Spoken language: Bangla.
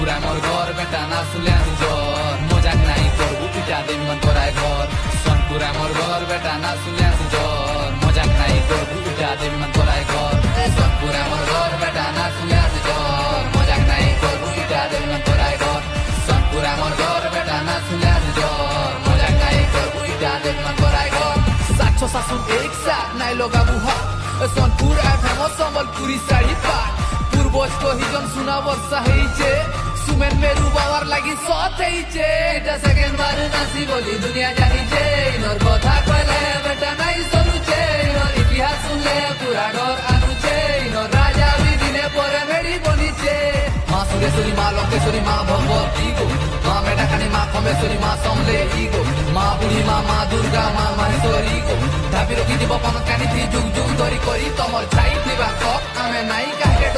সোনপুরা মোর ঘর বেটা না শুলে আমি জ্বর মজাক নাই করবো পিটা দেব মন করায় ঘর সোনপুরা মোর ঘর বেটা না শুলে আমি জ্বর মজাক নাই করবো পিটা দেব মন করায় ঘর সোনপুরা মোর ঘর বেটা না শুলে আমি জ্বর মজাক নাই করবো পিটা দেব মন করায় ঘর সোনপুরা মোর ঘর বেটা না শুলে আমি জ্বর মজাক নাই করবো পিটা দেব মন করায় ঘর সাতশো শাসন এক সাথ নাই লগাবো হাত সোনপুর FM সম্বলপুরি শাড়ি পাট পূর্বজ কহিজন শুনা বর্ষা হয়েছে সুমেন মেরু বাবার লাগি সৎ হয়েছে এটা সেকেন্ড বার নাসি বলি দুনিয়া জানিছে ইনর কথা কইলে বেটা নাই সরুছে ইনর ইতিহাস শুনলে পুরা ডর আনুছে ইনর রাজা বিদিনে পরে মেরি বনিছে মা সুরেশ্বরী মা লঙ্কেশ্বরী মা ভগবতী গো মা মেটাকানি মা খমেশ্বরী মা সমলে গো মা বুড়ি মা দুর্গা মা মাহেশ্বরী গো ধাপি রকি দিব পন কানি যুগ যুগ ধরি করি তমর ছাই দিবা আমি নাই কাহে